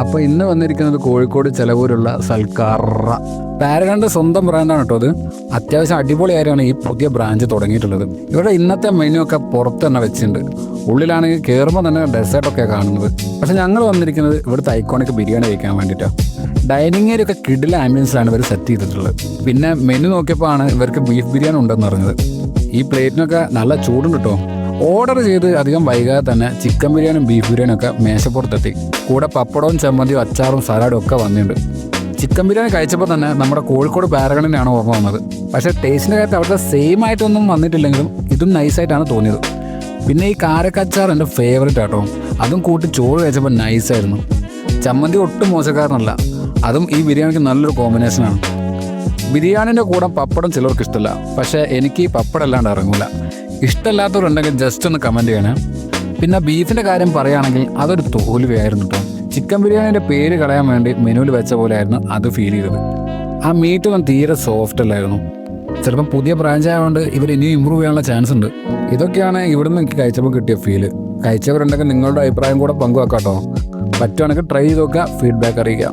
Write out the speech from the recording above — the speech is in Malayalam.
അപ്പോൾ ഇന്ന് വന്നിരിക്കുന്നത് കോഴിക്കോട് ചെലവൂരുള്ള സൽക്കാറ പാരഗണിൻ്റെ സ്വന്തം ബ്രാൻഡാണ് കേട്ടോ. അത് അത്യാവശ്യം അടിപൊളിയായാണ് ഈ പുതിയ ബ്രാഞ്ച് തുടങ്ങിയിട്ടുള്ളത്. ഇവിടെ ഇന്നത്തെ മെനു ഒക്കെ പുറത്ത് തന്നെ വെച്ചിട്ടുണ്ട്. ഉള്ളിലാണെങ്കിൽ കയറുമ്പോൾ തന്നെ ഡെസേർട്ടൊക്കെ കാണുന്നത്. പക്ഷെ ഞങ്ങൾ വന്നിരിക്കുന്നത് ഇവിടുത്തെ ഐക്കോണിക് ബിരിയാണി കഴിക്കാൻ വേണ്ടിയിട്ടാണ്. ഡൈനിങ് ഏരിയ ഒക്കെ കിഡിലെ ആംബിയൻസിലാണ് ഇവർ സെറ്റ് ചെയ്തിട്ടുള്ളത്. പിന്നെ മെനു നോക്കിയപ്പോൾ ആണ് ഇവർക്ക് ബീഫ് ബിരിയാണി ഉണ്ടെന്ന് അറിഞ്ഞത്. ഈ പ്ലേറ്റിനൊക്കെ നല്ല ചൂടുണ്ട് കേട്ടോ. ഓർഡർ ചെയ്ത് അധികം വൈകാതെ തന്നെ ചിക്കൻ ബിരിയാണിയും ബീഫ് ബിരിയാണിയും ഒക്കെ മേശപ്പുറത്തെത്തി. കൂടെ പപ്പടവും ചമ്മന്തിയും അച്ചാറും സലാഡും ഒക്കെ വന്നിട്ടുണ്ട്. ചിക്കൻ ബിരിയാണി കഴിച്ചപ്പോൾ തന്നെ നമ്മുടെ കോഴിക്കോട് പാരഗണിനാണ് ഓർമ്മ വന്നത്. പക്ഷേ ടേസ്റ്റിൻ്റെ കാര്യത്തിൽ അവിടുത്തെ സെയിം ആയിട്ടൊന്നും വന്നിട്ടില്ലെങ്കിലും ഇതും നൈസായിട്ടാണ് തോന്നിയത്. പിന്നെ ഈ കാരക്കച്ചാർ എൻ്റെ ഫേവറേറ്റ് ആട്ടോ. അതും കൂട്ടി ചോറ് കഴിച്ചപ്പോൾ നൈസായിരുന്നു. ചമ്മന്തി ഒട്ടും മോശക്കാരനല്ല. അതും ഈ ബിരിയാണിക്ക് നല്ലൊരു കോമ്പിനേഷനാണ്. ബിരിയാണിൻ്റെ കൂടെ പപ്പടം ചിലർക്ക് ഇഷ്ടമല്ല. പക്ഷേ എനിക്ക് ഈ പപ്പടം അല്ലാണ്ട് ഇറങ്ങില്ല. ഇഷ്ടമല്ലാത്തവരുണ്ടെങ്കിൽ ജസ്റ്റ് ഒന്ന് കമൻറ്റ് ചെയ്യണേ. പിന്നെ ബീഫിൻ്റെ കാര്യം പറയുകയാണെങ്കിൽ അതൊരു തോൽവിയായിരുന്നു കേട്ടോ. ചിക്കൻ ബിരിയാണീൻ്റെ പേര് കളയാൻ വേണ്ടി മെനുവിൽ വെച്ച പോലെ ആയിരുന്നു അത് ഫീൽ ചെയ്തത്. ആ മീറ്റ് ഒന്നും തീരെ സോഫ്റ്റ് അല്ലായിരുന്നു. ചിലപ്പം പുതിയ ബ്രാഞ്ച് ആയതുകൊണ്ട് ഇവർ ഇനിയും ഇമ്പ്രൂവ് ചെയ്യാനുള്ള ചാൻസ് ഉണ്ട്. ഇതൊക്കെയാണ് ഇവിടുന്ന് എനിക്ക് കഴിച്ചപ്പോൾ കിട്ടിയ ഫീല്. കഴിച്ചവരുണ്ടെങ്കിൽ നിങ്ങളുടെ അഭിപ്രായം കൂടെ പങ്കുവെക്കാം കേട്ടോ. പറ്റുവാണെങ്കിൽ ട്രൈ ചെയ്ത് നോക്കുക, ഫീഡ്ബാക്ക് അറിയിക്കുക.